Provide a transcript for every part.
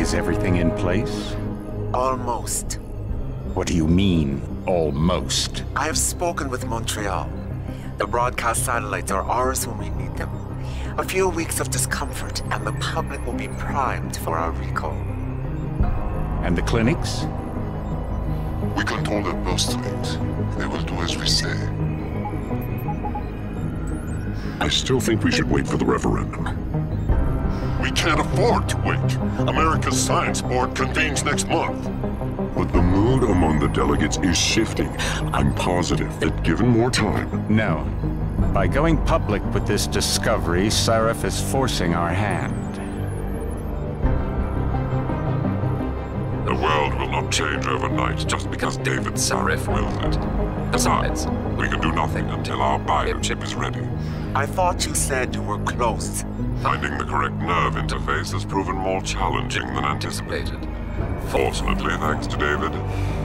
Is everything in place? Almost. What do you mean, almost? I have spoken with Montreal. The broadcast satellites are ours when we need them. A few weeks of discomfort, and the public will be primed for our recall. And the clinics? We control their purse strings. They will do as we say. I still think we should wait for the referendum. We can't afford to wait. America's Science Board convenes next month. But the mood among the delegates is shifting. I'm positive that given more time... No. By going public with this discovery, Sarif is forcing our hand. The world will not change overnight just because David Sarif wills it. Besides, we can do nothing until our biochip is ready. I thought you said you were close. Finding the correct nerve interface has proven more challenging than anticipated. Fortunately, thanks to David,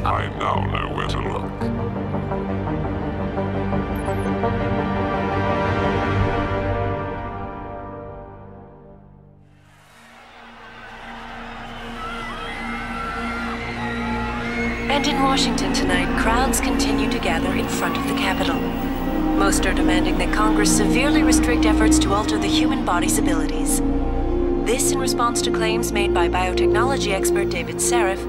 I now know where to look. And in Washington tonight, crowds continue to gather in front of the Capitol. Most are demanding that Congress severely restrict efforts to alter the human body's abilities. This in response to claims made by biotechnology expert David Sarif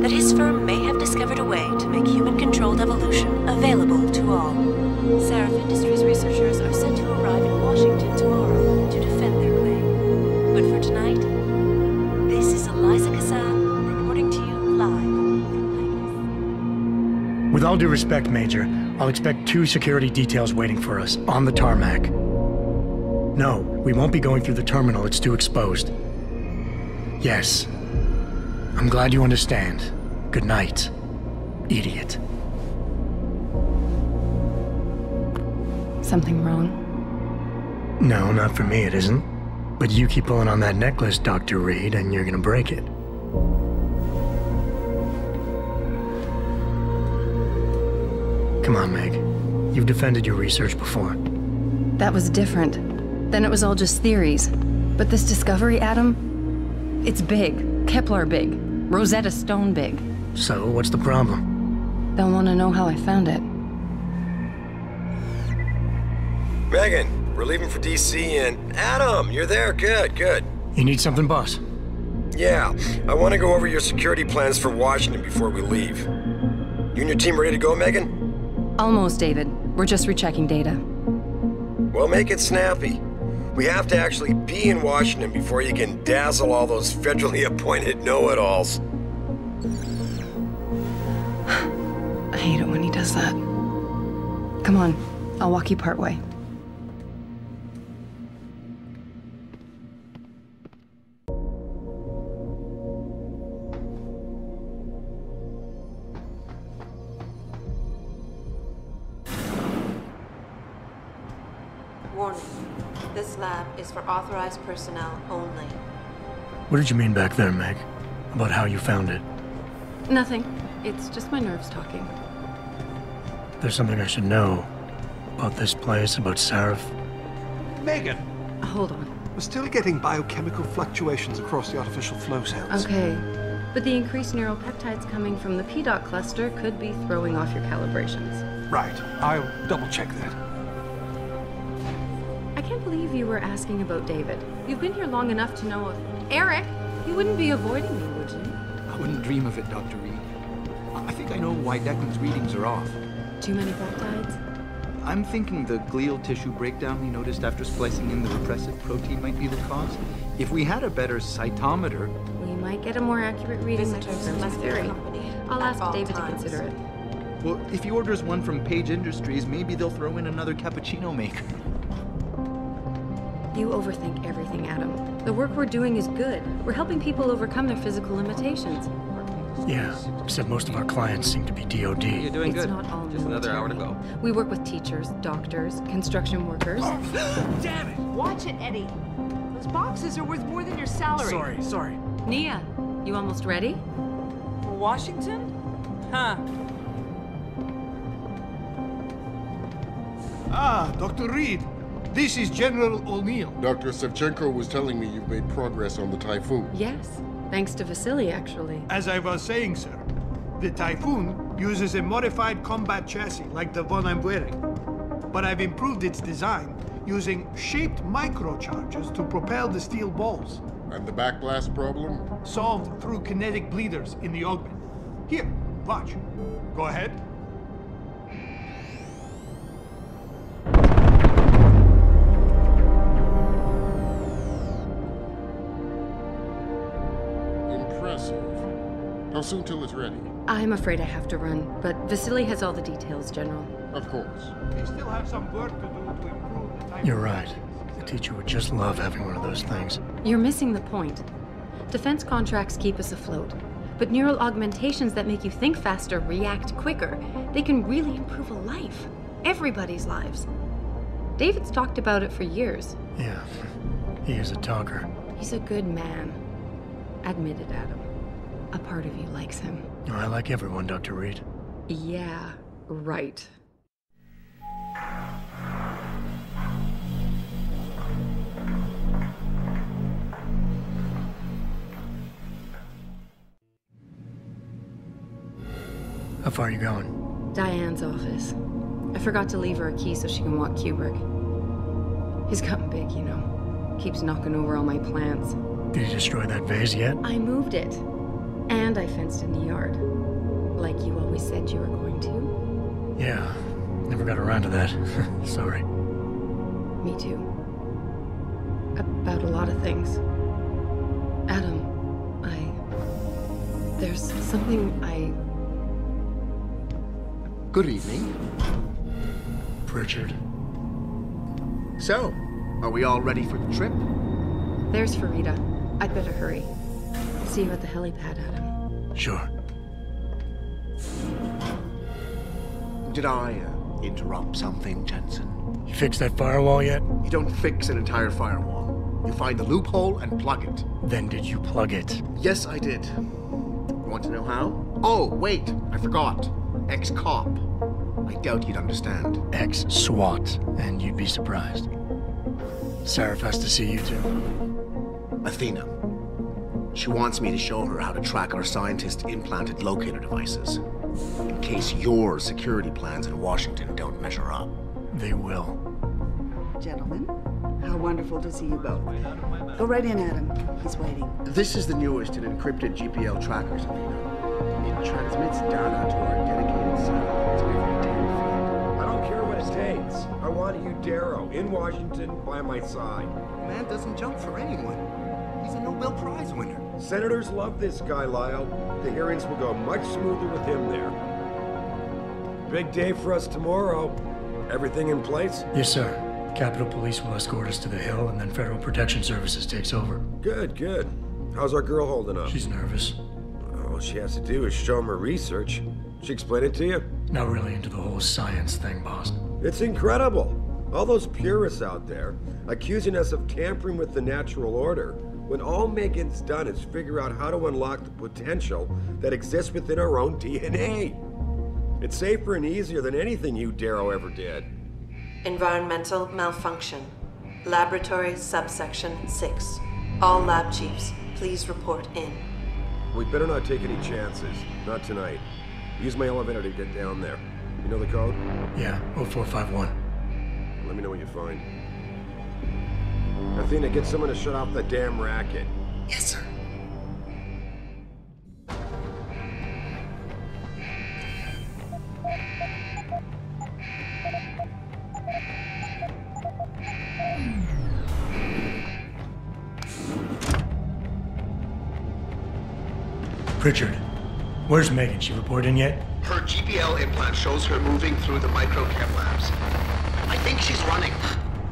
that his firm may have discovered a way to make human-controlled evolution available to all. Sarif Industries researchers are set to arrive in Washington tomorrow to defend their claim. But for tonight, this is Eliza Kassan reporting to you live from Vegas. With all due respect, Major, I'll expect 2 security details waiting for us on the tarmac. No, we won't be going through the terminal. It's too exposed. Yes. I'm glad you understand. Good night, idiot. Something wrong? No, not for me, it isn't. But you keep pulling on that necklace, Dr. Reed, and you're gonna break it. Come on, Meg. You've defended your research before. That was different. Then it was all just theories. But this discovery, Adam, it's big. Kepler big. Rosetta Stone big. So, what's the problem? They'll want to know how I found it. Megan, we're leaving for DC and... Adam, you're there. Good, good. You need something, boss? Yeah, I want to go over your security plans for Washington before we leave. You and your team ready to go, Megan? Almost, David. We're just rechecking data. Well, make it snappy. We have to actually be in Washington before you can dazzle all those federally appointed know-it-alls. I hate it when he does that. Come on, I'll walk you part way. Warning. This lab is for authorized personnel only. What did you mean back there, Meg? About how you found it? Nothing. It's just my nerves talking. There's something I should know. About this place, about Sarif. Megan! Hold on. We're still getting biochemical fluctuations across the artificial flow cells. Okay. But the increased neuropeptides coming from the P-dot cluster could be throwing off your calibrations. Right. I'll double-check that. I can't believe you were asking about David. You've been here long enough to know... Eric! You wouldn't be avoiding me, would you? I wouldn't dream of it, Dr. Reed. I think I know why Declan's readings are off. Too many peptides? I'm thinking the glial tissue breakdown we noticed after splicing in the repressive protein might be the cause. If we had a better cytometer... We might get a more accurate reading that confirms my theory. I'll ask David to consider it. Well, if he orders one from Page Industries, maybe they'll throw in another cappuccino maker. You overthink everything, Adam. The work we're doing is good. We're helping people overcome their physical limitations. Yeah, except most of our clients seem to be DOD. You're doing It's good. not all Just another hour to go. We work with teachers, doctors, construction workers. Damn it! Watch it, Eddie. Those boxes are worth more than your salary. Sorry. Nia, you almost ready? For Washington? Huh. Ah, Dr. Reed. This is General O'Neill. Dr. Sevchenko was telling me you've made progress on the Typhoon. Yes, thanks to Vasily, actually. As I was saying, sir, the Typhoon uses a modified combat chassis like the one I'm wearing. But I've improved its design using shaped microcharges to propel the steel balls. And the backblast problem? Solved through kinetic bleeders in the augment. Here, watch. Go ahead. Impressive. How soon till it's ready? I'm afraid I have to run, but Vasily has all the details, General. Of course. We still have some work to do to improve the Typhoon. You're right. The teacher would just love having one of those things. You're missing the point. Defense contracts keep us afloat, but neural augmentations that make you think faster, react quicker, they can really improve a life. Everybody's lives. David's talked about it for years. Yeah, he is a talker. He's a good man. Admit it, Adam. A part of you likes him. I like everyone, Dr. Reed. Yeah, right. How far are you going? Diane's office. I forgot to leave her a key so she can walk Kubrick. He's gotten big, you know. Keeps knocking over all my plants. Did you destroy that vase yet? I moved it. And I fenced in the yard. Like you always said you were going to. Yeah, never got around to that. Sorry. Me too. About a lot of things. Adam, there's something Good evening. Pritchard. So, are we all ready for the trip? There's Farida. I'd better hurry. See you at the helipad, Adam. Sure. Did I interrupt something, Jensen? You fixed that firewall yet? You don't fix an entire firewall. You find the loophole and plug it. Then did you plug it? Yes, I did. You want to know how? Oh, wait, I forgot. Ex-cop. I doubt you'd understand. Ex-SWAT, and you'd be surprised. Sarah has to see you too. Athena. She wants me to show her how to track our scientist-implanted locator devices. In case your security plans in Washington don't measure up. They will. Gentlemen, how wonderful to see you both. Go right in, Adam. He's waiting. This is the newest in encrypted GPL trackers, Athena. It transmits data to our dedicated satellites every 10 feet. I don't care what it takes. I want you, Darrow, in Washington, by my side. Man doesn't jump for anyone. He's a Nobel Prize winner. Senators love this guy, Lyle. The hearings will go much smoother with him there. Big day for us tomorrow. Everything in place? Yes, sir. Capitol Police will escort us to the Hill, and then Federal Protection Services takes over. Good, good. How's our girl holding up? She's nervous. All she has to do is show him her research. She explain it to you? Not really into the whole science thing, boss. It's incredible. All those purists out there accusing us of tampering with the natural order, when all Megan's done is figure out how to unlock the potential that exists within our own DNA. It's safer and easier than anything you, Darrow, ever did. Environmental malfunction. Laboratory subsection 6. All lab chiefs, please report in. We'd better not take any chances. Not tonight. Use my elevator to get down there. You know the code? Yeah, 0451. Let me know what you find. Athena, get someone to shut off the damn racket. Yes, sir. Pritchard, where's Megan? She report in yet? Her GPL implant shows her moving through the microchem labs. I think she's running.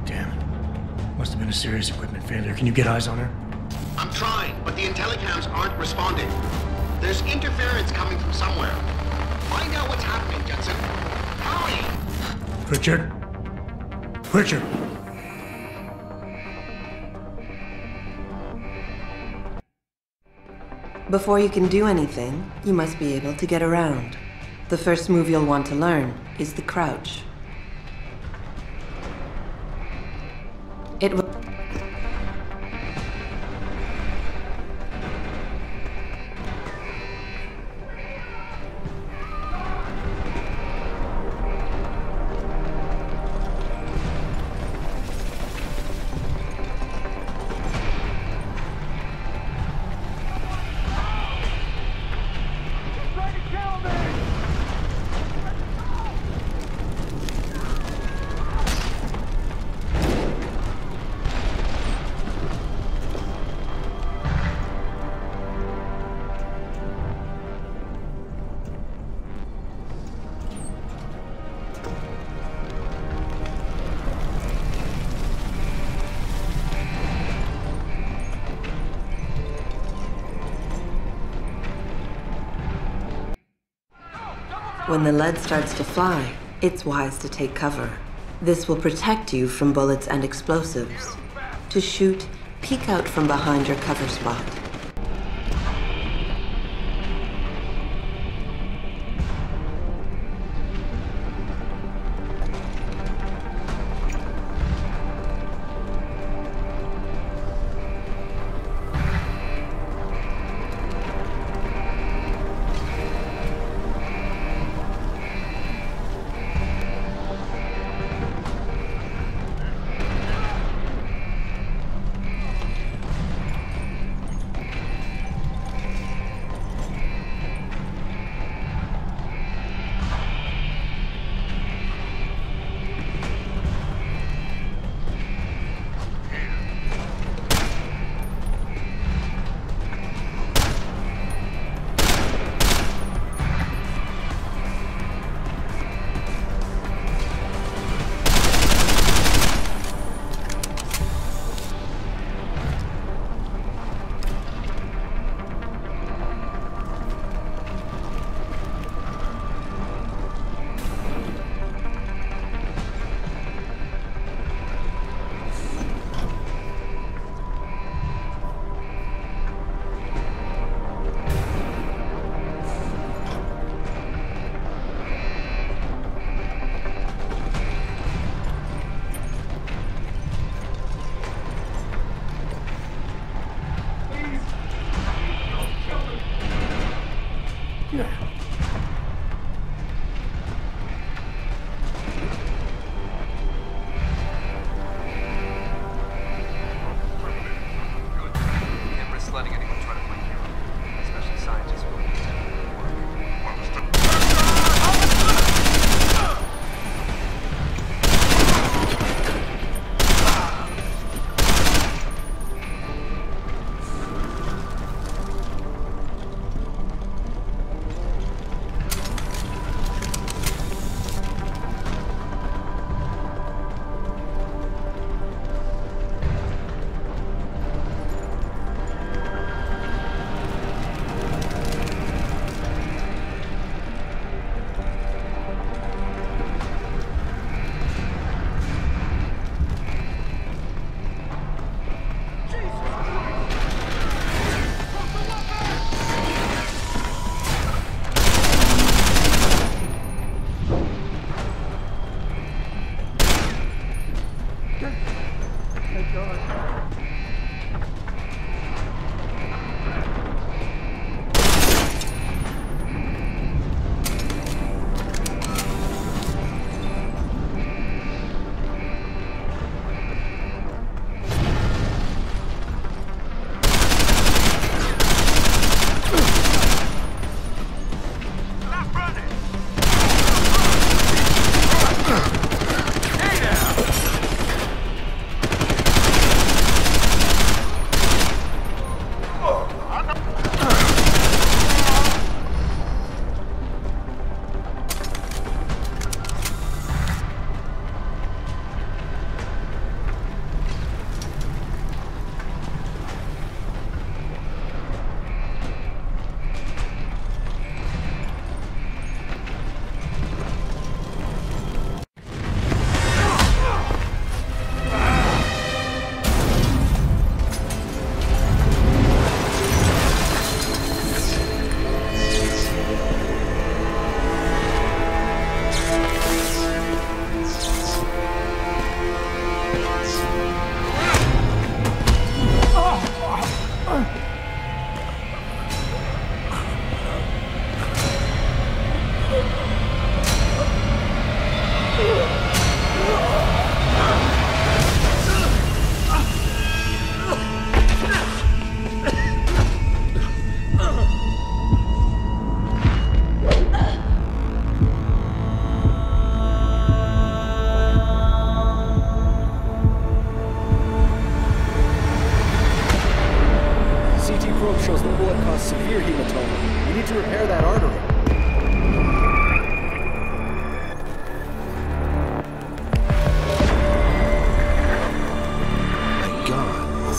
Damn it. Must have been a serious equipment failure. Can you get eyes on her? I'm trying, but the intellicams aren't responding. There's interference coming from somewhere. Find out what's happening, Jensen. Hurry! Pritchard? Pritchard! Before you can do anything, you must be able to get around. The first move you'll want to learn is the crouch. When the lead starts to fly, it's wise to take cover. This will protect you from bullets and explosives. To shoot, peek out from behind your cover spot.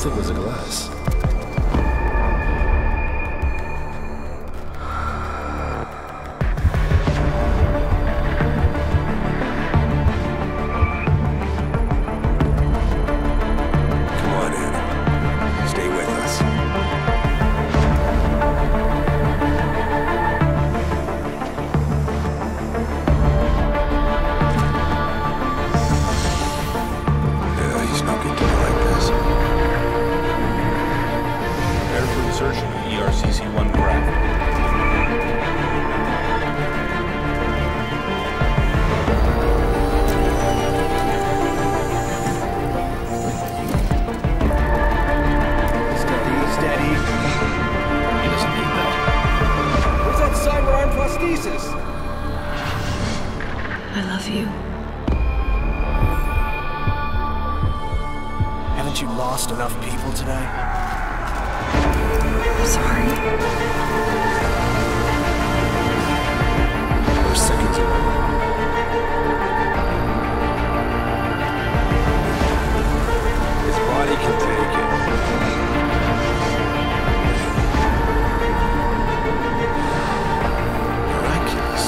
thick was the glass? CC-1 craft. Steady. He doesn't need that. Where's that cyber arm prosthesis? I love you. Haven't you lost enough people today? I'm sorry. We're seconds away. His body can take it. Miraculous.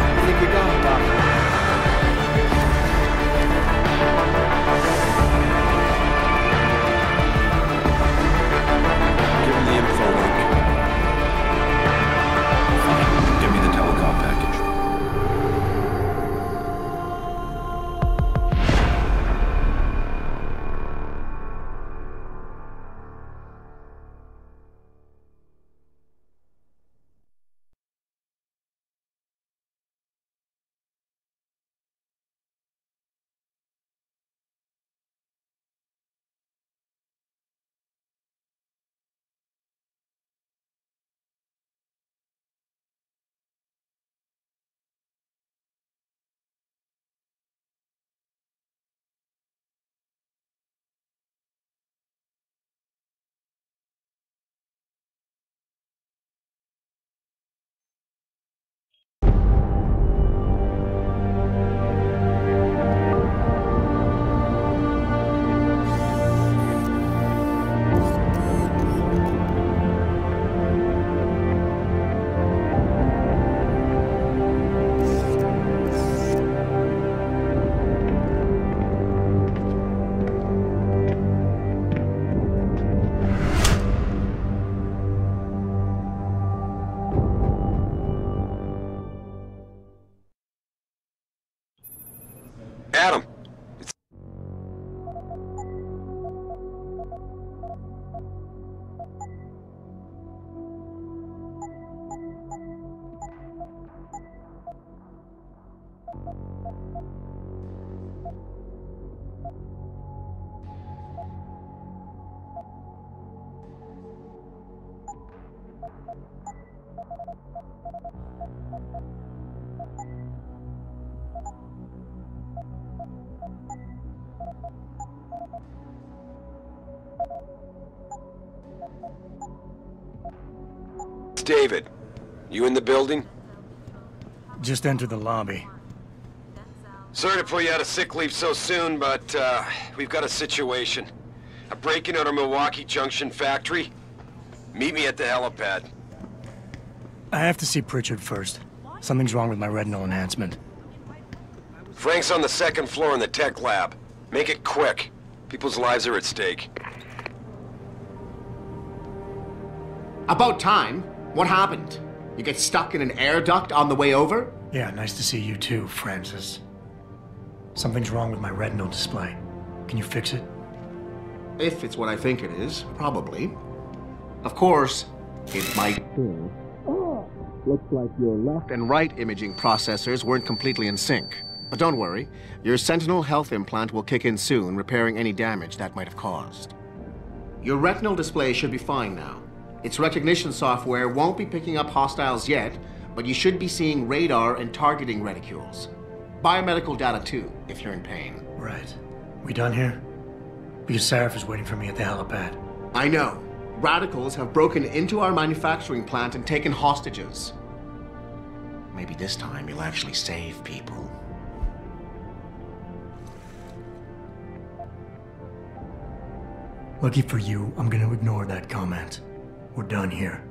I think we got it, Doc. Give him the info link. Fine. Give me the telecom package. Adam! It's David. You in the building? Just entered the lobby. Sorry to pull you out of sick leave so soon, but we've got a situation. A break-in at our Milwaukee Junction factory. Meet me at the helipad. I have to see Pritchard first. Something's wrong with my retinal enhancement. Frank's on the second floor in the tech lab. Make it quick. People's lives are at stake. About time. What happened? You get stuck in an air duct on the way over? Yeah, nice to see you too, Francis. Something's wrong with my retinal display. Can you fix it? If it's what I think it is, probably. Of course, it might still. Looks like your left and right imaging processors weren't completely in sync. But don't worry, your Sentinel health implant will kick in soon, repairing any damage that might have caused. Your retinal display should be fine now. Its recognition software won't be picking up hostiles yet, but you should be seeing radar and targeting reticules. Biomedical data too, if you're in pain. Right. We done here? Because Sarif is waiting for me at the helipad. I know. Radicals have broken into our manufacturing plant and taken hostages. Maybe this time you'll actually save people. Lucky for you, I'm gonna ignore that comment. We're done here.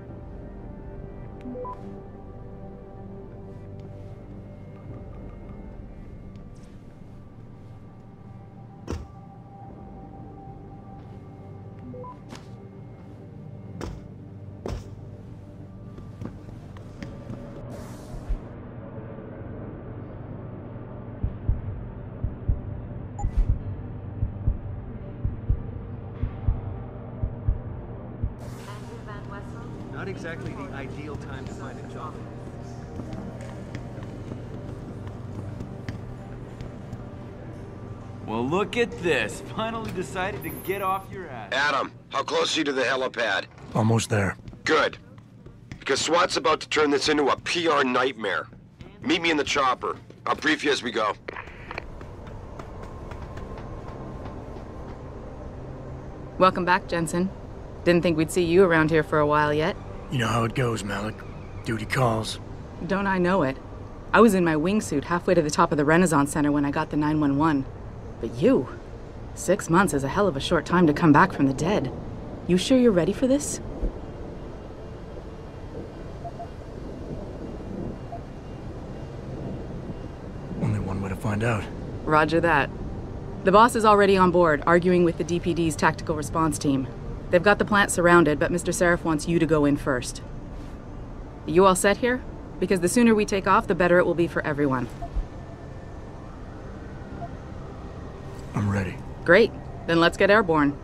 not exactly the ideal time to find a job. Well, look at this. Finally decided to get off your ass. Adam, how close are you to the helipad? Almost there. Good. Because SWAT's about to turn this into a PR nightmare. Meet me in the chopper. I'll brief you as we go. Welcome back, Jensen. Didn't think we'd see you around here for a while yet. You know how it goes, Malik. Duty calls. Don't I know it? I was in my wingsuit halfway to the top of the Renaissance Center when I got the 911. But you? 6 months is a hell of a short time to come back from the dead. You sure you're ready for this? Only one way to find out. Roger that. The boss is already on board, arguing with the DPD's tactical response team. They've got the plant surrounded, but Mr. Sarif wants you to go in first. You all set here? Because the sooner we take off, the better it will be for everyone. I'm ready. Great. Then let's get airborne.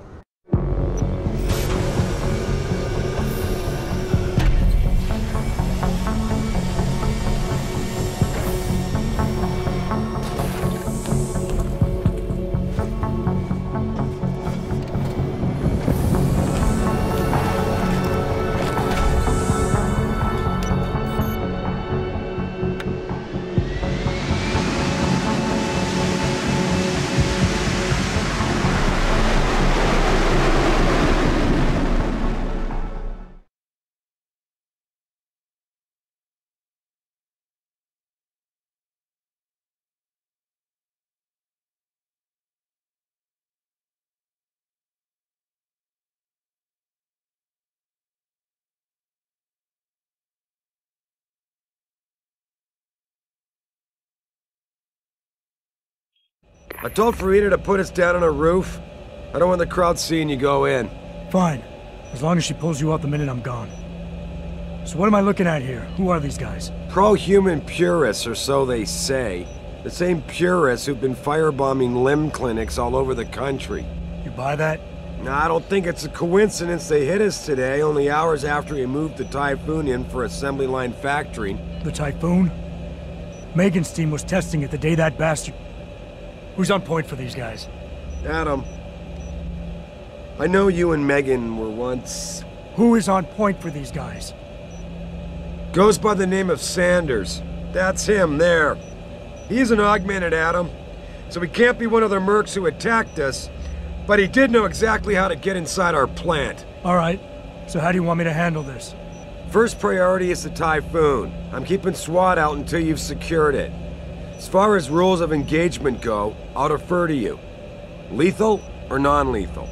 I told Farida to put us down on a roof. I don't want the crowd seeing you go in. Fine. As long as she pulls you out the minute I'm gone. So what am I looking at here? Who are these guys? Pro-human purists, or so they say. The same purists who've been firebombing limb clinics all over the country. You buy that? Nah, I don't think it's a coincidence they hit us today, only hours after we moved the Typhoon in for assembly line factory. The Typhoon? Megan's team was testing it the day that bastard... Who's on point for these guys? Adam. I know you and Megan were once... Who is on point for these guys? Goes by the name of Sanders. That's him, there. He's an augmented Adam, so he can't be one of the mercs who attacked us, but he did know exactly how to get inside our plant. All right. So how do you want me to handle this? First priority is the Typhoon. I'm keeping SWAT out until you've secured it. As far as rules of engagement go, I'll defer to you. Lethal or non-lethal?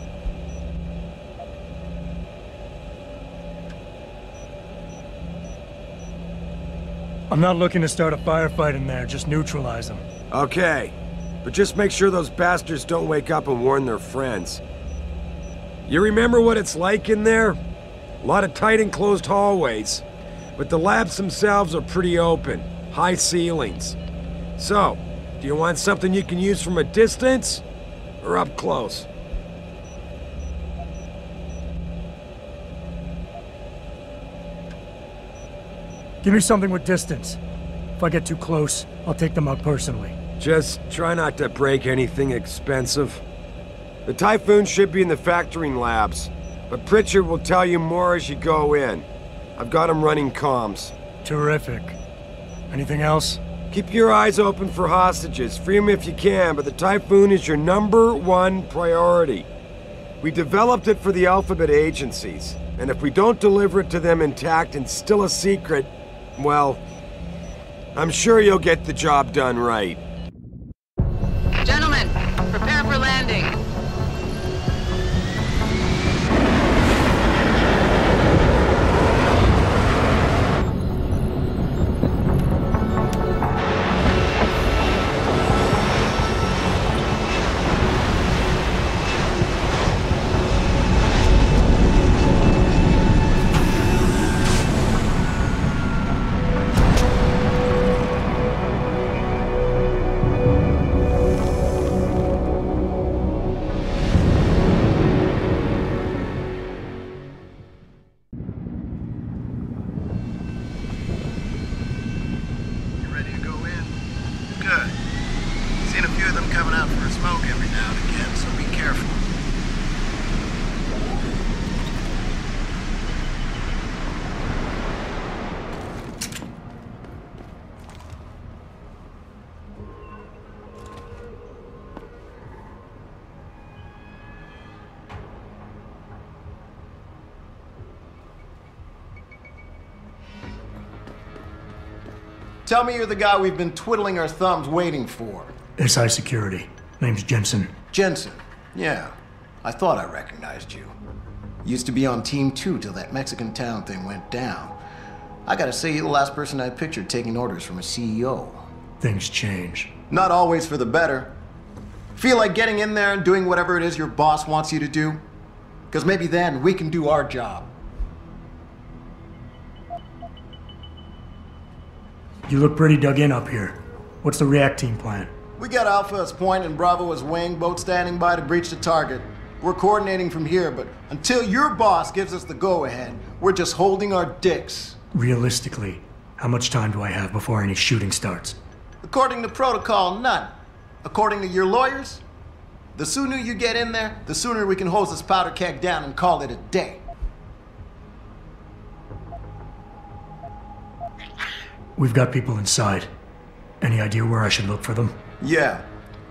I'm not looking to start a firefight in there, just neutralize them. Okay, but just make sure those bastards don't wake up and warn their friends. You remember what it's like in there? A lot of tight enclosed hallways, but the labs themselves are pretty open, high ceilings. So, do you want something you can use from a distance, or up close? Give me something with distance. If I get too close, I'll take them out personally. Just try not to break anything expensive. The Typhoon should be in the factoring labs, but Pritchard will tell you more as you go in. I've got him running comms. Terrific. Anything else? Keep your eyes open for hostages. Free them if you can, but the Typhoon is your #1 priority. We developed it for the Alphabet agencies, and if we don't deliver it to them intact and still a secret, well, I'm sure you'll get the job done right. Gentlemen, prepare for landing. hear them coming out for a smoke every now and again, so be careful. Tell me you're the guy we've been twiddling our thumbs waiting for. SI Security. Name's Jensen. Jensen. Yeah. I thought I recognized you. Used to be on Team 2 till that Mexican town thing went down. I gotta say, you're the last person I pictured taking orders from a CEO. Things change. Not always for the better. Feel like getting in there and doing whatever it is your boss wants you to do? Because maybe then we can do our job. You look pretty dug in up here. What's the react team plan? We got Alpha as point and Bravo as wing, both standing by to breach the target. We're coordinating from here, but until your boss gives us the go-ahead, we're just holding our dicks. Realistically, how much time do I have before any shooting starts? According to protocol, none. According to your lawyers, the sooner you get in there, the sooner we can hose this powder keg down and call it a day. We've got people inside. Any idea where I should look for them? Yeah.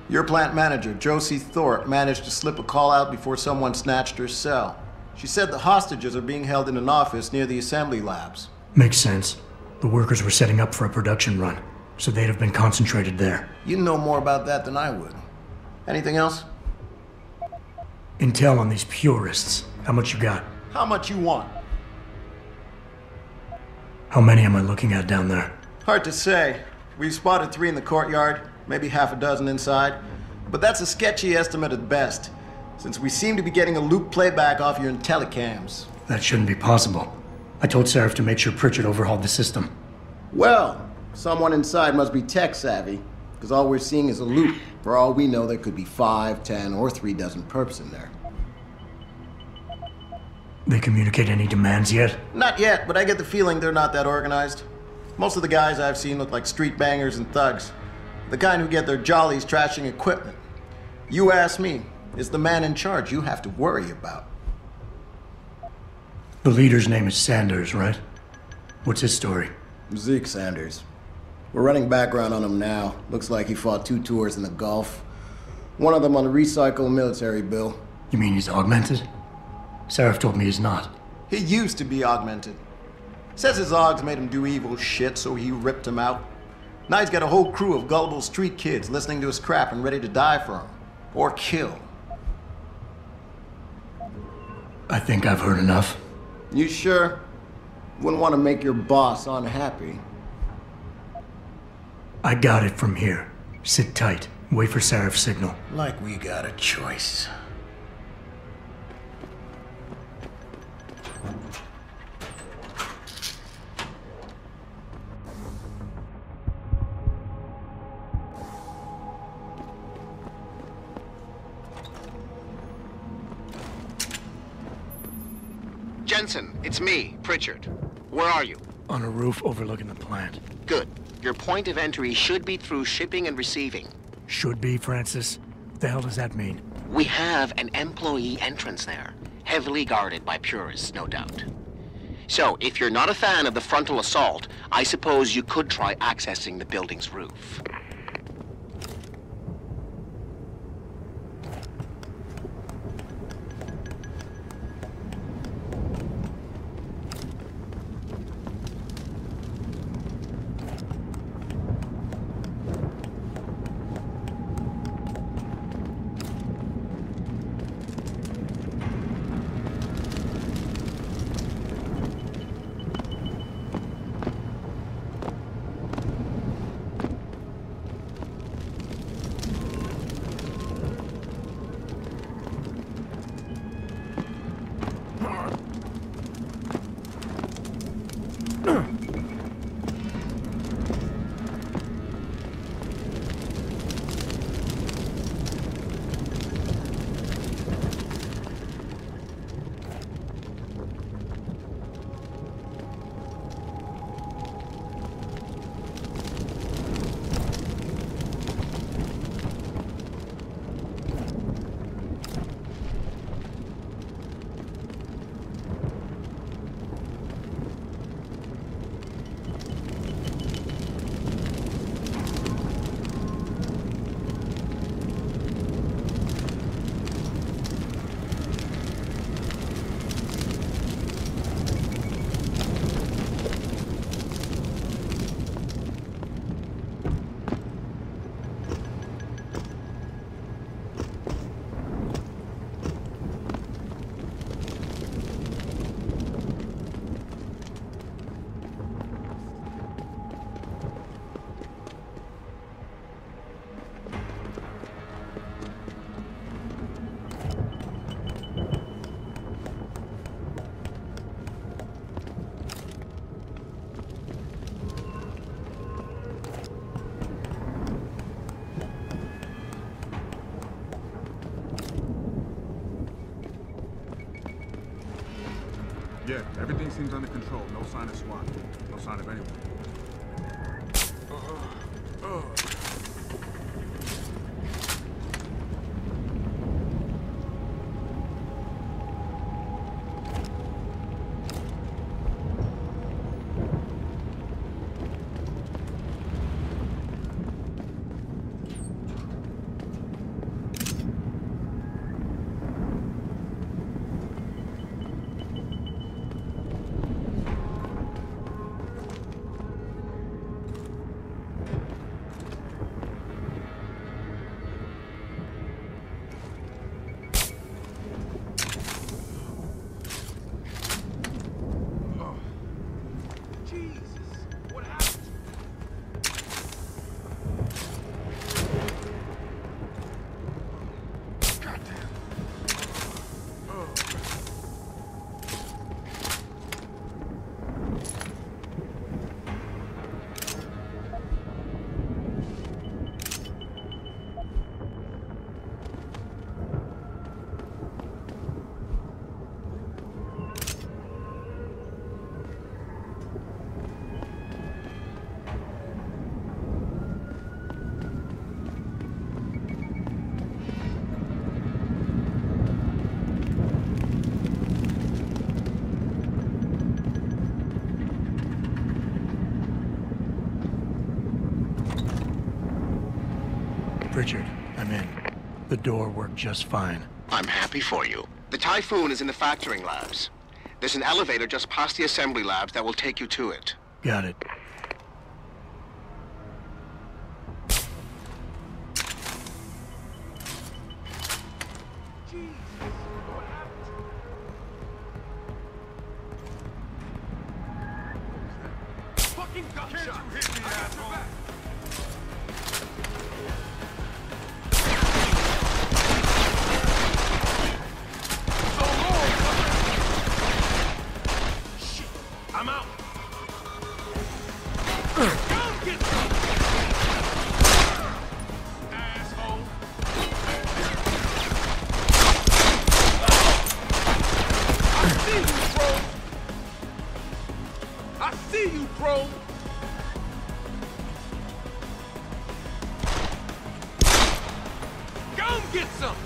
Your plant manager, Josie Thorpe, managed to slip a call out before someone snatched her cell. She said the hostages are being held in an office near the assembly labs. Makes sense. The workers were setting up for a production run, so they'd have been concentrated there. You know more about that than I would. Anything else? Intel on these purists. How much you got? How much you want? How many am I looking at down there? Hard to say. We've spotted 3 in the courtyard, maybe half a dozen inside. But that's a sketchy estimate at best, since we seem to be getting a loop playback off your telecams. That shouldn't be possible. I told Seraph to make sure Pritchard overhauled the system. Well, someone inside must be tech savvy, because all we're seeing is a loop. For all we know, there could be 5, 10, or 3 dozen perps in there. They communicate any demands yet? Not yet, but I get the feeling they're not that organized. Most of the guys I've seen look like street bangers and thugs. The kind who get their jollies trashing equipment. You ask me, it's the man in charge you have to worry about. The leader's name is Sanders, right? What's his story? Zeke Sanders. We're running background on him now. Looks like he fought 2 tours in the Gulf. One of them on a recycled military bill. You mean he's augmented? Seraph told me he's not. He used to be augmented. Says his augs made him do evil shit, so he ripped him out. Now he's got a whole crew of gullible street kids listening to his crap and ready to die for him. Or kill. I think I've heard enough. You sure? Wouldn't want to make your boss unhappy. I got it from here. Sit tight. Wait for Seraph's signal. Like we got a choice. Jensen, it's me, Pritchard. Where are you? On a roof overlooking the plant. Good. Your point of entry should be through shipping and receiving. Should be, Francis? What the hell does that mean? We have an employee entrance there. Heavily guarded by purists, no doubt. So, if you're not a fan of the frontal assault, I suppose you could try accessing the building's roof. Yeah, everything seems under control. No sign of SWAT. No sign of anyone. Richard, I'm in. The door worked just fine. I'm happy for you. The Typhoon is in the factoring labs. There's an elevator just past the assembly labs that will take you to it. Got it. Fucking gunshot! Can't you hit me, asshole? I'm out. Go get some. Asshole. I see you, bro. I see you, bro. Go get some.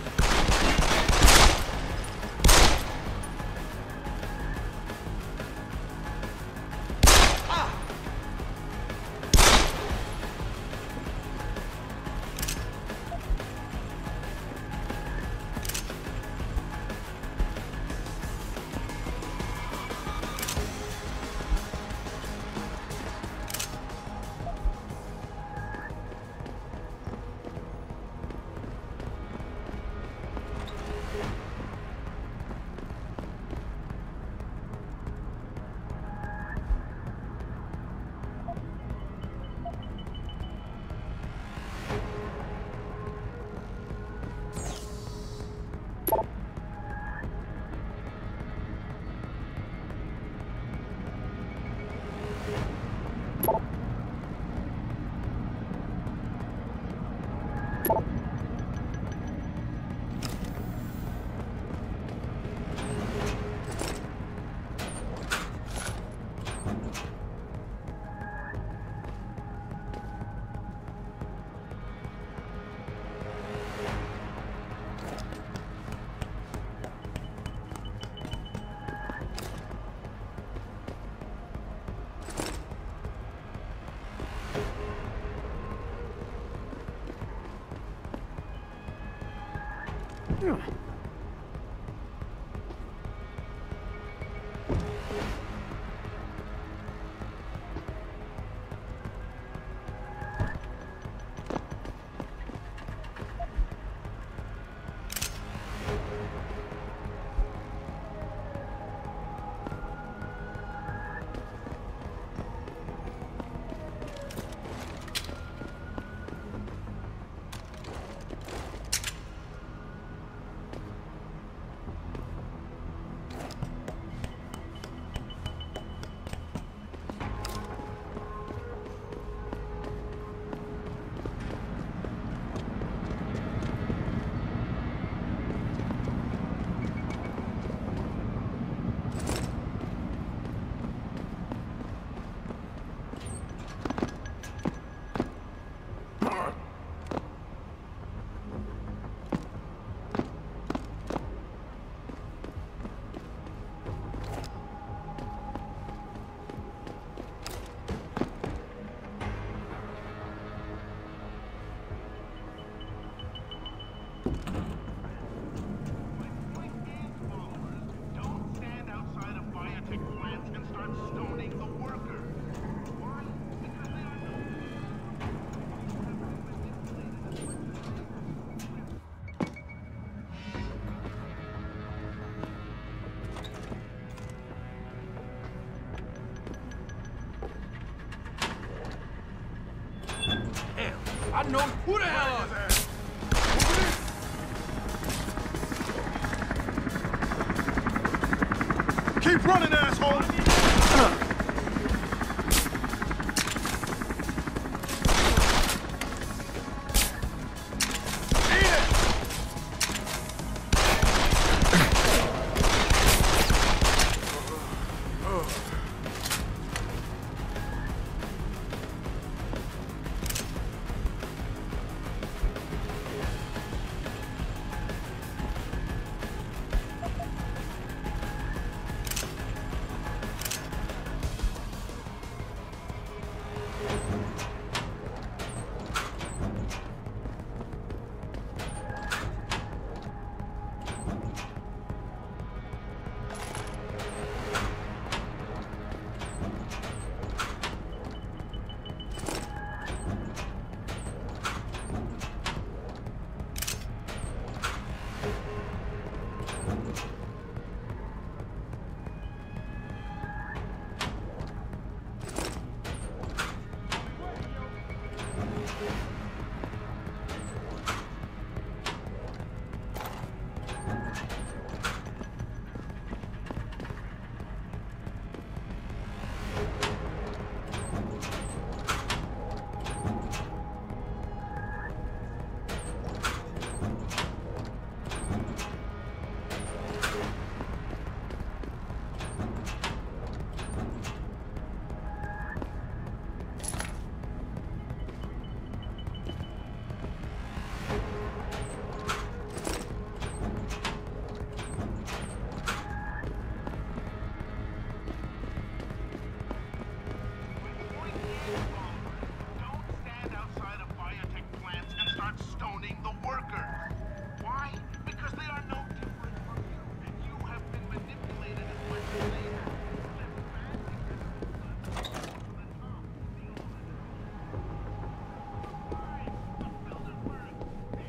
know who the hell are they? Keep running, asshole!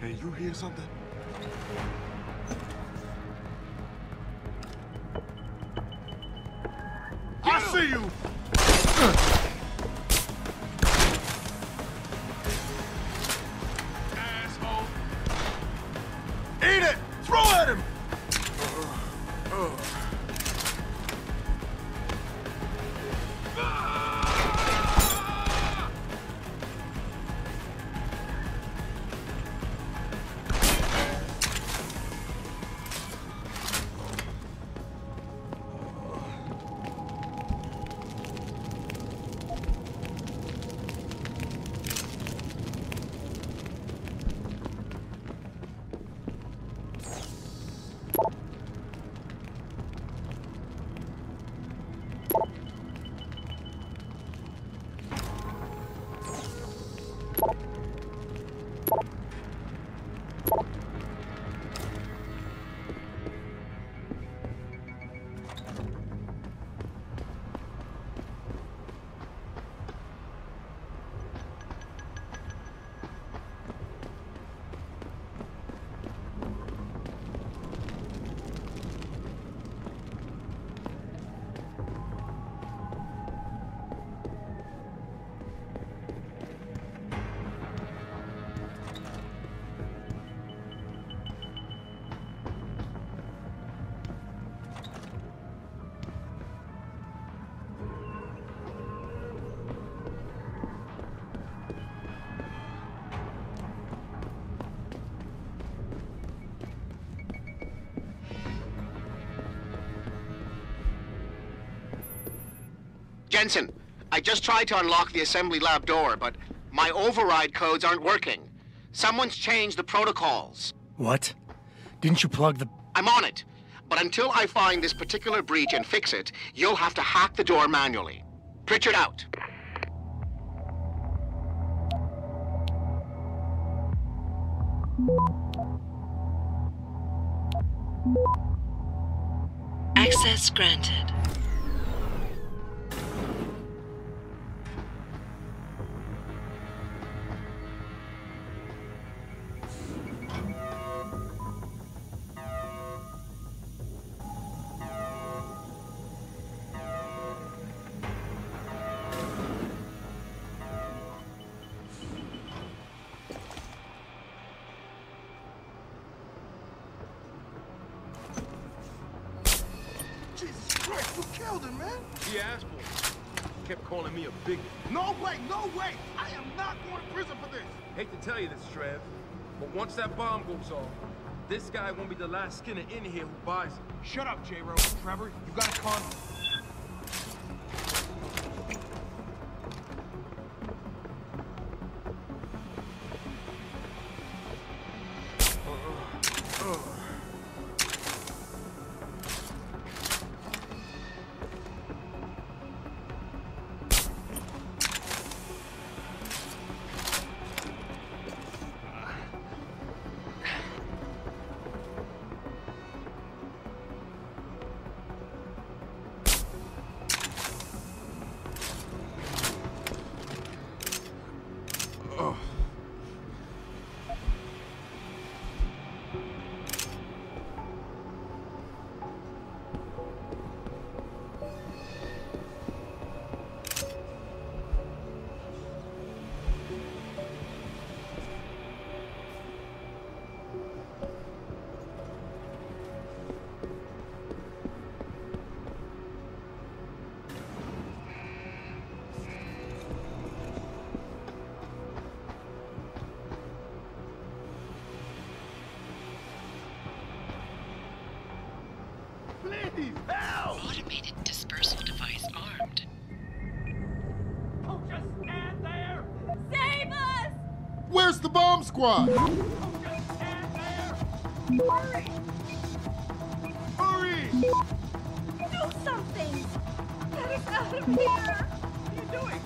Hey, you hear something? I see you! Asshole! Eat it! Throw at him! Jensen, I just tried to unlock the assembly lab door, but my override codes aren't working. Someone's changed the protocols. What? Didn't you plug the... I'm on it. But until I find this particular breach and fix it, you'll have to hack the door manually. Pritchard out. Access granted. building, man. He asked for it. Kept calling me a bigot. No way, no way. I am not going to prison for this. Hate to tell you this, Trev, but once that bomb goes off, this guy won't be the last skinner in here who buys it. Shut up, J-Ro. Trevor, you got a con. Automated dispersal device armed. Oh, just stand there! Save us! Where's the bomb squad? Oh, just stand there! Hurry! Hurry! Do something! Get us out of here! What are you doing?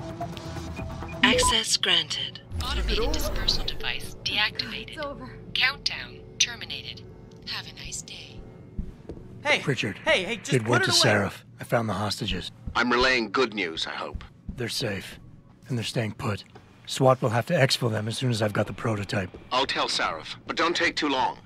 Access granted. Automated dispersal device deactivated. It's over. Countdown terminated. Have a nice day. Hey! Richard. Hey, just Did put word it to away! Seraph. I found the hostages. I'm relaying good news, I hope. They're safe. And they're staying put. SWAT will have to exfil them as soon as I've got the prototype. I'll tell Sarif, but don't take too long.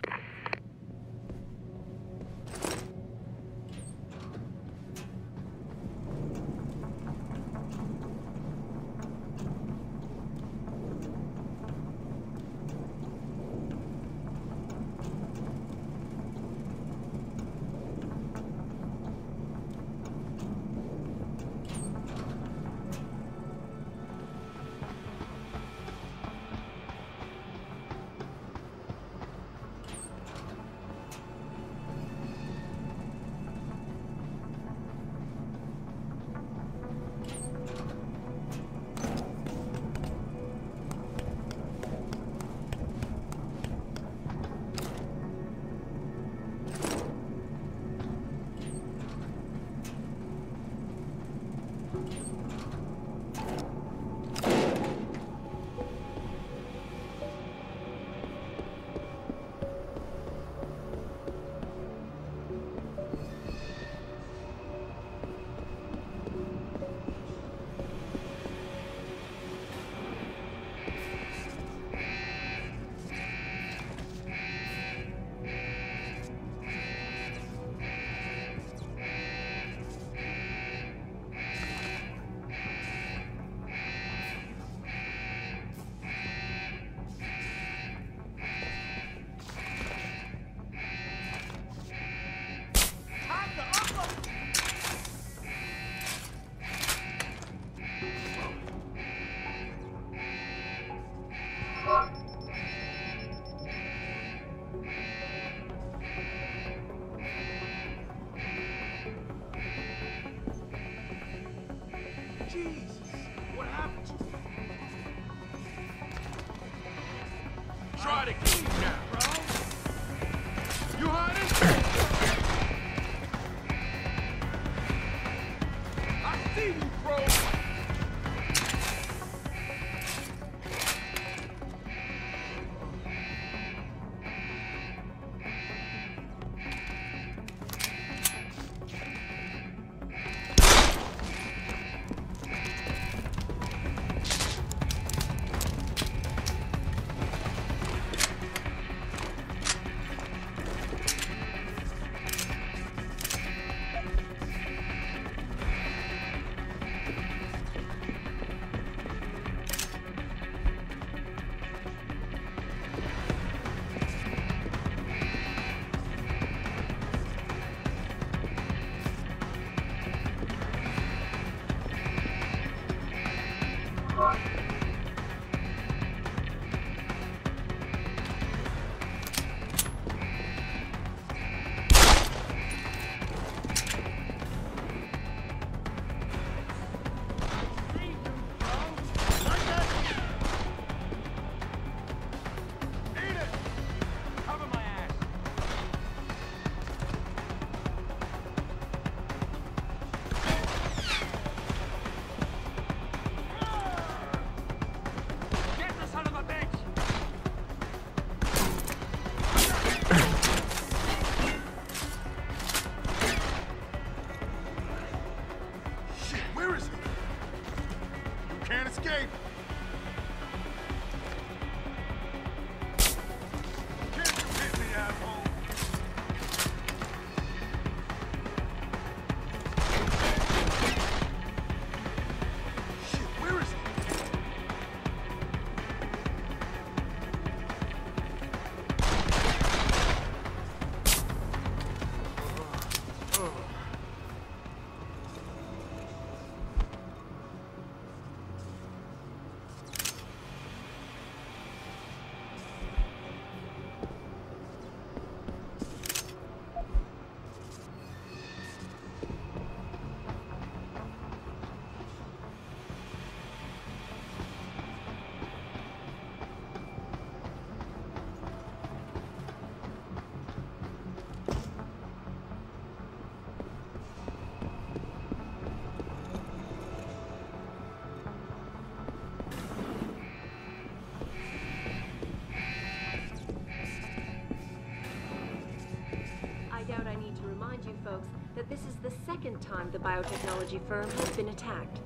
folks, that this is the second time the biotechnology firm has been attacked.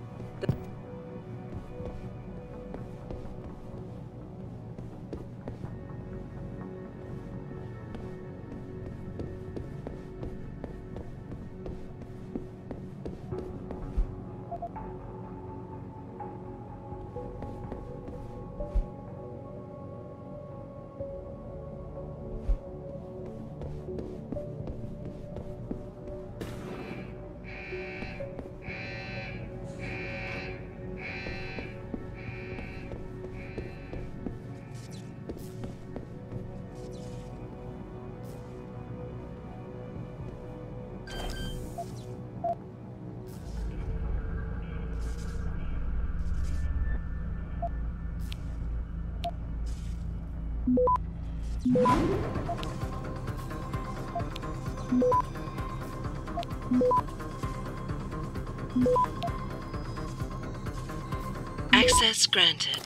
Access granted.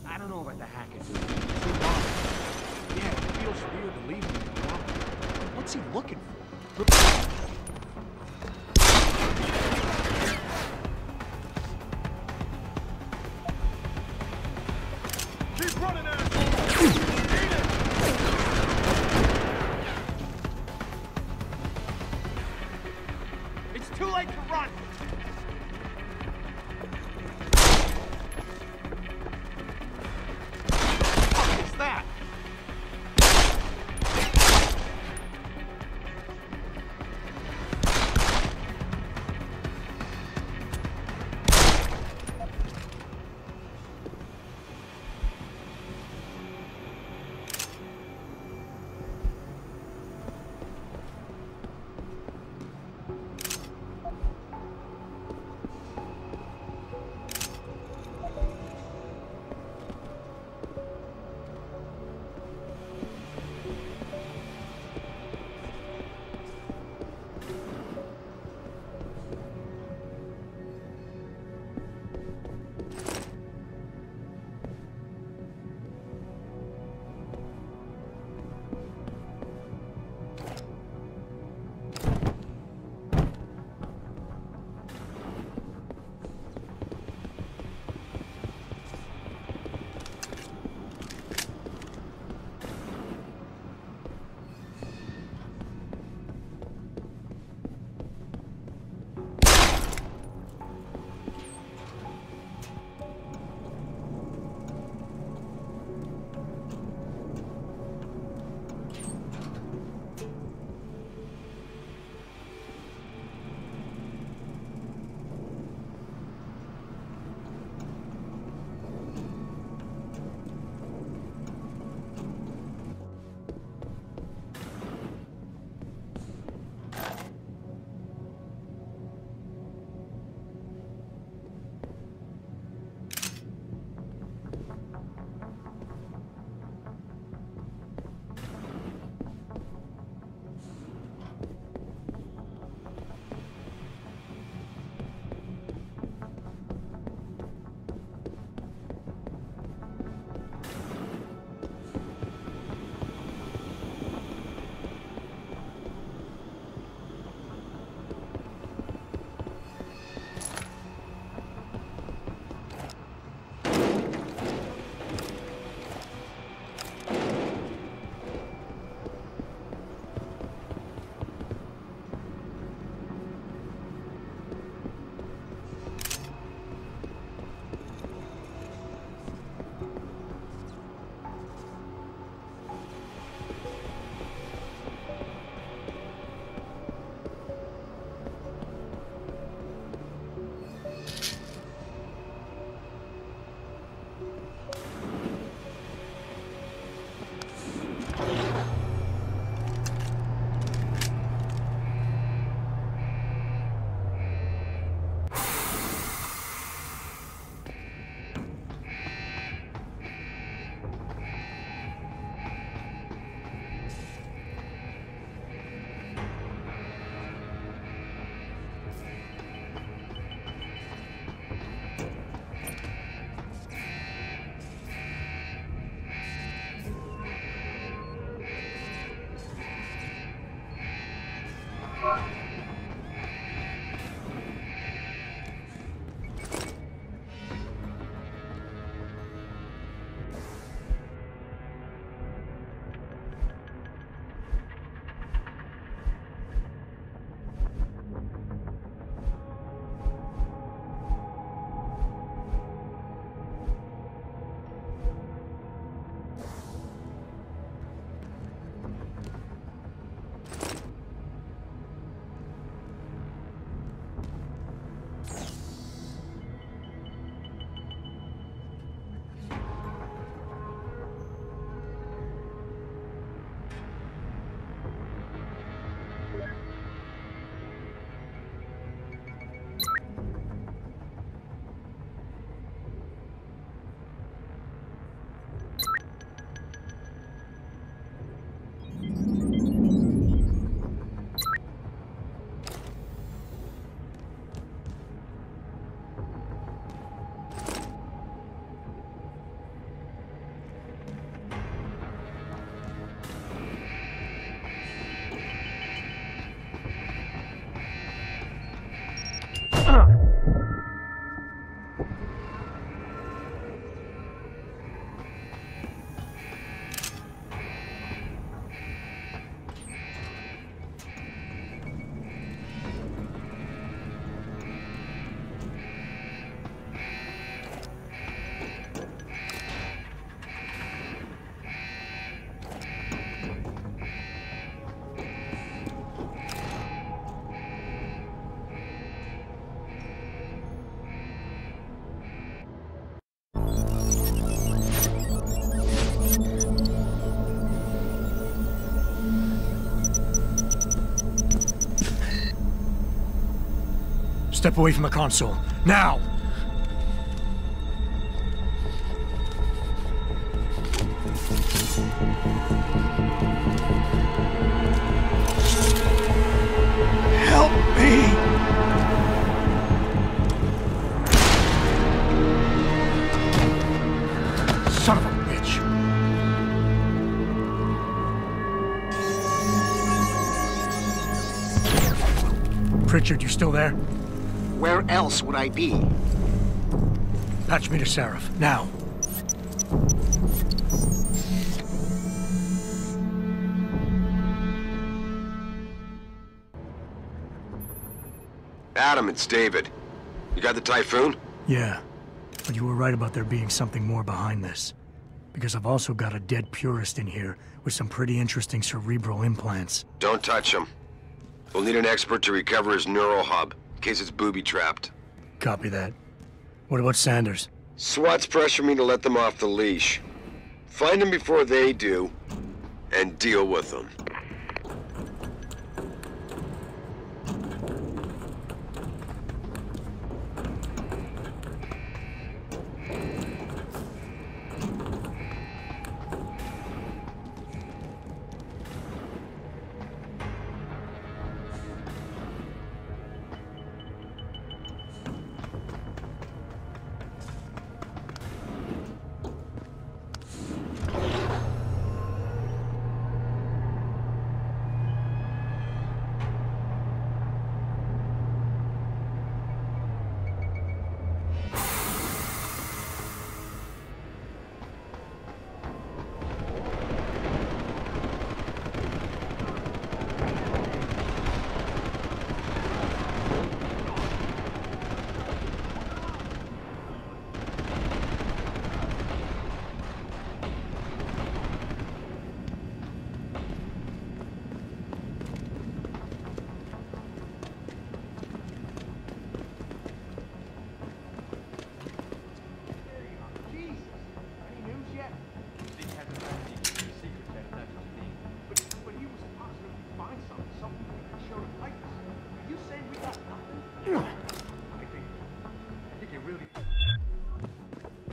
I don't know about the hacker dude. Yeah, it feels weird to leave him alone. What's he looking for? Keep running, asshole! Eat it! It's too late to run! What is that? Step away from the console. Now! Help me! Son of a bitch! Pritchard, you still there? Where else would I be? Patch me to Seraph, now. Adam, it's David. You got the Typhoon? Yeah, but you were right about there being something more behind this. Because I've also got a dead purist in here with some pretty interesting cerebral implants. Don't touch him. We'll need an expert to recover his neural hub, in case it's booby-trapped. Copy that. What about Sanders? SWAT's pressure me to let them off the leash. Find them before they do, and deal with them.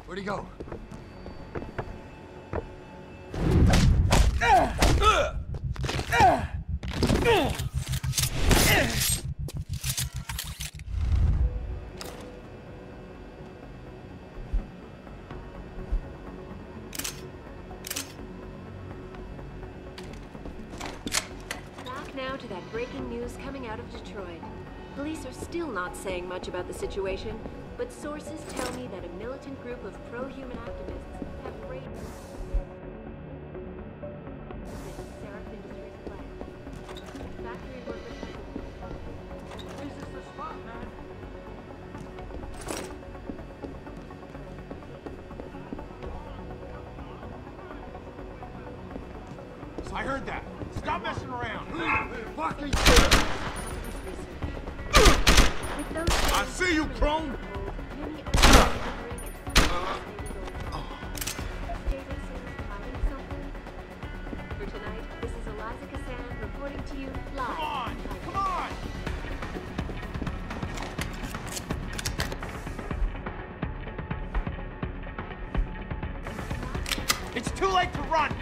Where'd he go? Back now to that breaking news coming out of Detroit. Police are still not saying much about the situation, but sources tell me that a militant group of pro-human activists have raided Seraph Industries plant. Factory workers. This is the spot, man. So I heard that. Stop messing around. Fucking I see you, Crone. For tonight, this is Eliza Cassan reporting to you live. Come on! Come on! It's too late to run!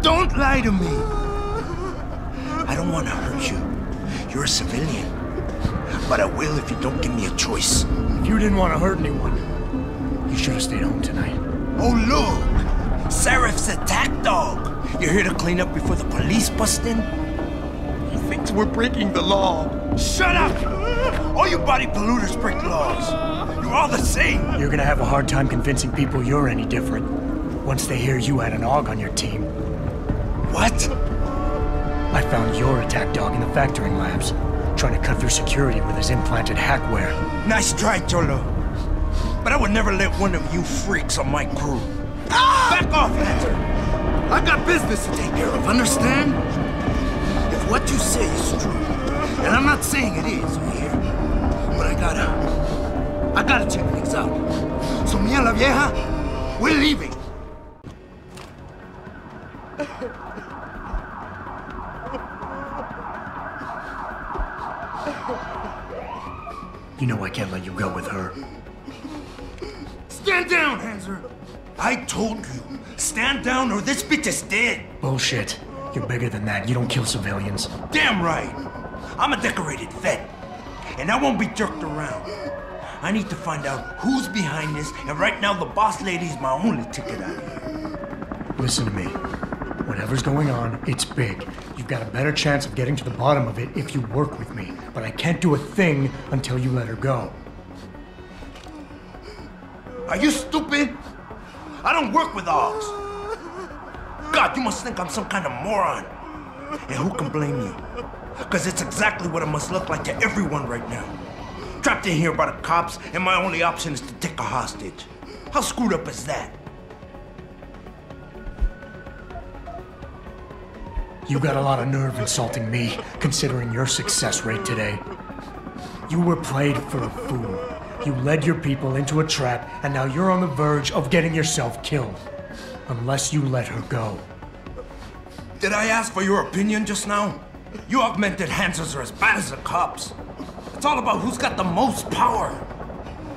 Don't lie to me. I don't want to hurt you. You're a civilian. But I will if you don't give me a choice. If you didn't want to hurt anyone, you should have stayed home tonight. Oh, look! Serif's attack dog. You're here to clean up before the police bust in? He thinks we're breaking the law. Shut up! All you body polluters break laws. You're all the same. You're gonna have a hard time convincing people you're any different once they hear you had an AUG on your team. What? I found your attack dog in the factoring labs, trying to cut through security with his implanted hackware. Nice try, Cholo. But I would never let one of you freaks on my crew. Ah! Back off, Hunter! I got business to take care of, understand? If what you say is true, and I'm not saying it is over here, but I gotta check things out. So, mia la vieja, we're leaving. You know I can't let you go with her. Stand down, Hanser! I told you, stand down or this bitch is dead! Bullshit. You're bigger than that. You don't kill civilians. Damn right! I'm a decorated vet, and I won't be jerked around. I need to find out who's behind this, and right now the boss lady's my only ticket out of here. Listen to me. Whatever's going on, it's big. You've got a better chance of getting to the bottom of it if you work with me. But I can't do a thing until you let her go. Are you stupid? I don't work with AUGs. God, you must think I'm some kind of moron. And who can blame you? Because it's exactly what it must look like to everyone right now. Trapped in here by the cops, and my only option is to take a hostage. How screwed up is that? You got a lot of nerve insulting me, considering your success rate today. You were played for a fool. You led your people into a trap, and now you're on the verge of getting yourself killed. Unless you let her go. Did I ask for your opinion just now? You augmented Hansers are as bad as the cops. It's all about who's got the most power.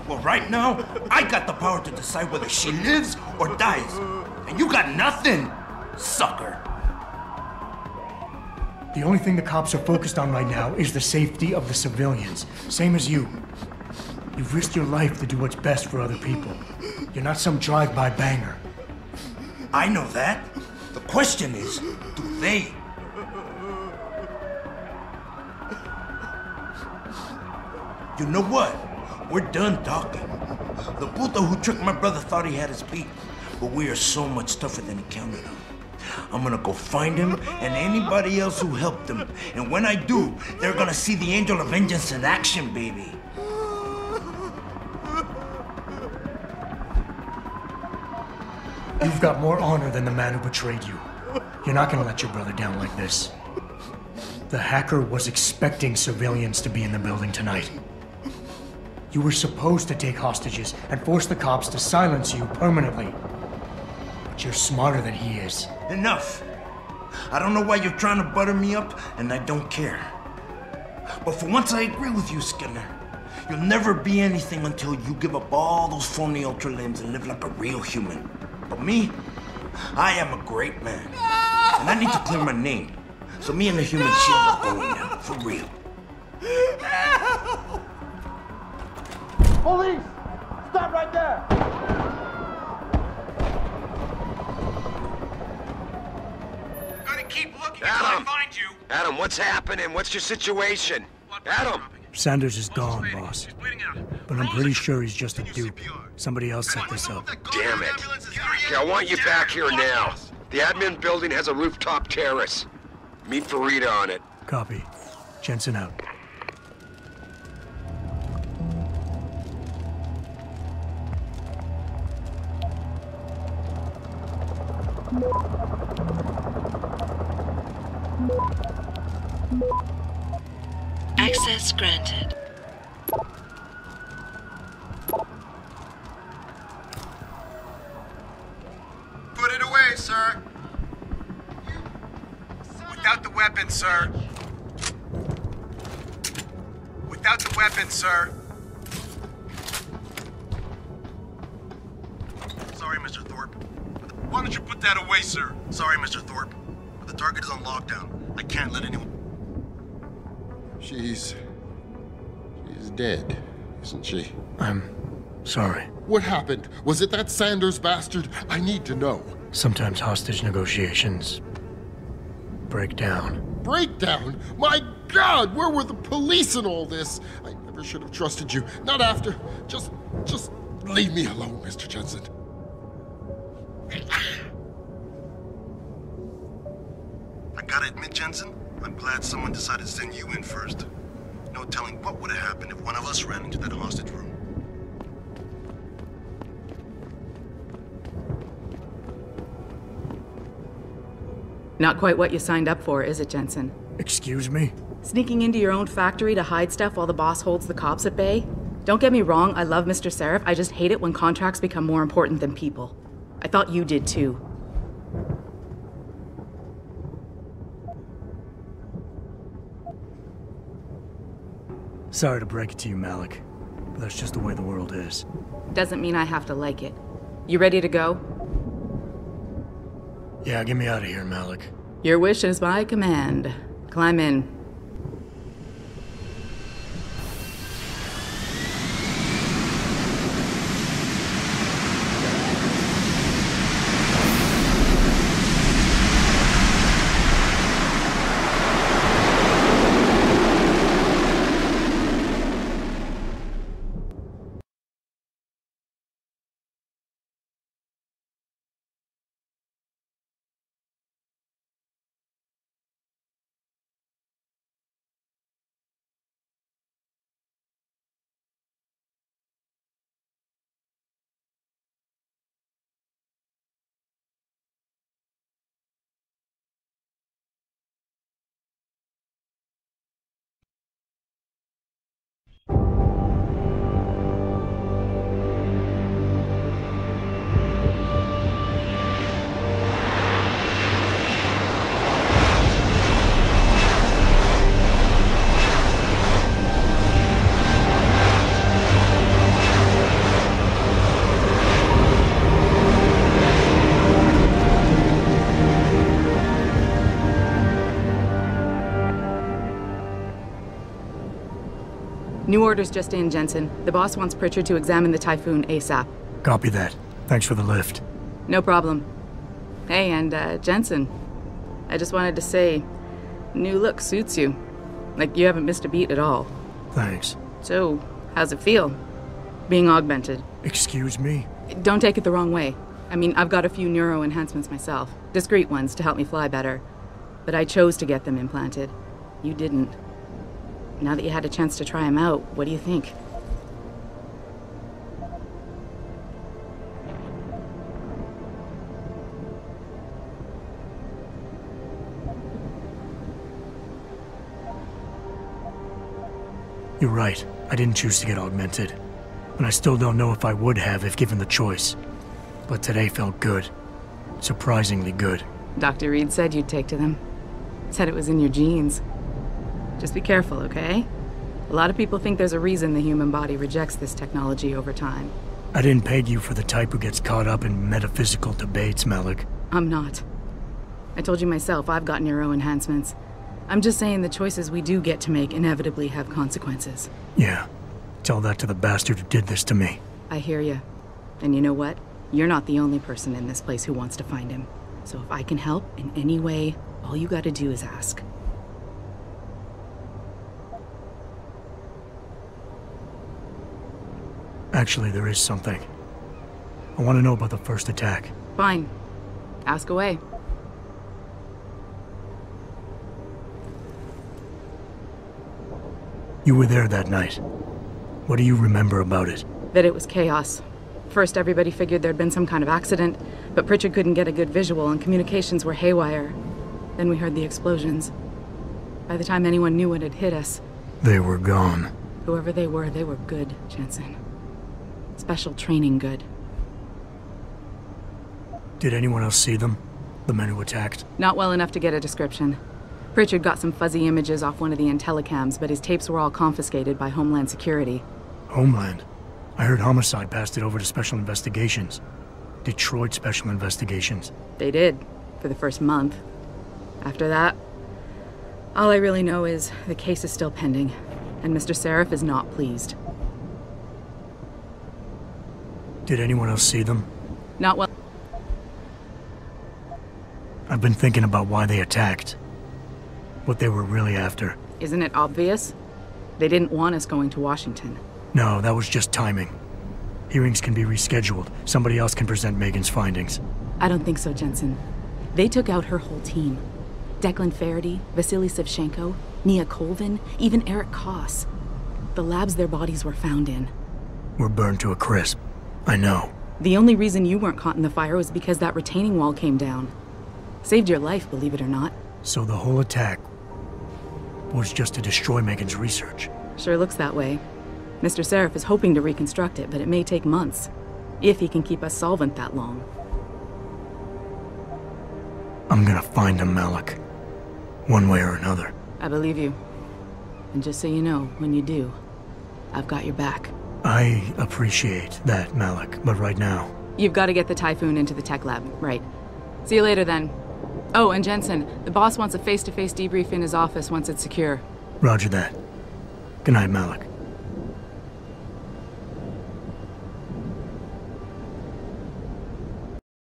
Well, right now, I got the power to decide whether she lives or dies. And you got nothing, sucker. The only thing the cops are focused on right now is the safety of the civilians. Same as you. You've risked your life to do what's best for other people. You're not some drive-by banger. I know that. The question is, do they? You know what? We're done talking. The puto who tricked my brother thought he had us beat, but we are so much tougher than he counted on. I'm gonna go find him and anybody else who helped him. And when I do, they're gonna see the Angel of Vengeance in action, baby. You've got more honor than the man who betrayed you. You're not gonna let your brother down like this. The hacker was expecting civilians to be in the building tonight. You were supposed to take hostages and force the cops to silence you permanently. But you're smarter than he is. Enough. I don't know why you're trying to butter me up, and I don't care. But for once I agree with you, Skinner. You'll never be anything until you give up all those phony ultra limbs and live like a real human. But me, I am a great man. And I need to clear my name. So me and the human shield are going now, for real. Police! Stop right there! Gotta keep looking until I find you. Adam, what's happening? What's your situation? Adam! Sanders is gone, boss. But I'm pretty sure he's just a dupe. Somebody else set this up. Damn it. Okay, I want you back here now. The admin building has a rooftop terrace. Meet Farida on it. Copy. Jensen out. Access granted. Put it away, sir. Without the weapon, sir. Without the weapon, sir. Sorry, Mr. Thorpe. Why don't you put that away, sir? Sorry, Mr. Thorpe. But the target is on lockdown. I can't let anyone... She's dead, isn't she? I'm sorry. What happened? Was it that Sanders bastard? I need to know. Sometimes hostage negotiations break down. Breakdown? My God, where were the police in all this? I never should have trusted you. Not after. Just leave me alone, Mr. Jensen. I gotta admit, Jensen, I'm glad someone decided to send you in first. No telling what would have happened if one of us ran into that hostage room. Not quite what you signed up for, is it, Jensen? Excuse me? Sneaking into your own factory to hide stuff while the boss holds the cops at bay? Don't get me wrong, I love Mr. Seraph. I just hate it when contracts become more important than people. I thought you did too. Sorry to break it to you, Malik, but that's just the way the world is. Doesn't mean I have to like it. You ready to go? Yeah, get me out of here, Malik. Your wish is my command. Climb in. New orders just in, Jensen. The boss wants Pritchard to examine the Typhoon ASAP. Copy that. Thanks for the lift. No problem. Hey, and Jensen, I just wanted to say, new look suits you. Like you haven't missed a beat at all. Thanks. So, how's it feel? Being augmented? Excuse me? Don't take it the wrong way. I mean, I've got a few neuro enhancements myself. Discreet ones to help me fly better. But I chose to get them implanted. You didn't. Now that you had a chance to try them out, what do you think? You're right. I didn't choose to get augmented. And I still don't know if I would have if given the choice. But today felt good. Surprisingly good. Dr. Reed said you'd take to them. Said it was in your genes. Just be careful, okay? A lot of people think there's a reason the human body rejects this technology over time. I didn't peg you for the type who gets caught up in metaphysical debates, Malik. I'm not. I told you myself, I've got neuro enhancements. I'm just saying the choices we do get to make inevitably have consequences. Yeah. Tell that to the bastard who did this to me. I hear you. And you know what? You're not the only person in this place who wants to find him. So if I can help in any way, all you gotta do is ask. Actually, there is something. I want to know about the first attack. Fine. Ask away. You were there that night. What do you remember about it? That it was chaos. First, everybody figured there'd been some kind of accident, but Pritchard couldn't get a good visual and communications were haywire. Then we heard the explosions. By the time anyone knew what had hit us... They were gone. Whoever they were good, Jensen. Special training good. Did anyone else see them? The men who attacked? Not well enough to get a description. Pritchard got some fuzzy images off one of the Intellicams, but his tapes were all confiscated by Homeland Security. Homeland? I heard Homicide passed it over to Special Investigations. Detroit Special Investigations. They did, for the first month. After that, all I really know is the case is still pending, and Mr. Seraph is not pleased. Did anyone else see them? Not well. I've been thinking about why they attacked. What they were really after. Isn't it obvious? They didn't want us going to Washington. No, that was just timing. Hearings can be rescheduled. Somebody else can present Megan's findings. I don't think so, Jensen. They took out her whole team. Declan Faraday, Vasily Savchenko, Nia Colvin, even Eric Koss. The labs their bodies were found in. Were burned to a crisp. I know. The only reason you weren't caught in the fire was because that retaining wall came down. Saved your life, believe it or not. So the whole attack was just to destroy Megan's research. Sure looks that way. Mr. Seraph is hoping to reconstruct it, but it may take months. If he can keep us solvent that long. I'm gonna find him, Malik. One way or another. I believe you. And just so you know, when you do, I've got your back. I appreciate that, Malik, but right now... You've got to get the Typhoon into the tech lab, right. See you later, then. Oh, and Jensen, the boss wants a face-to-face debrief in his office once it's secure. Roger that. Good night, Malik.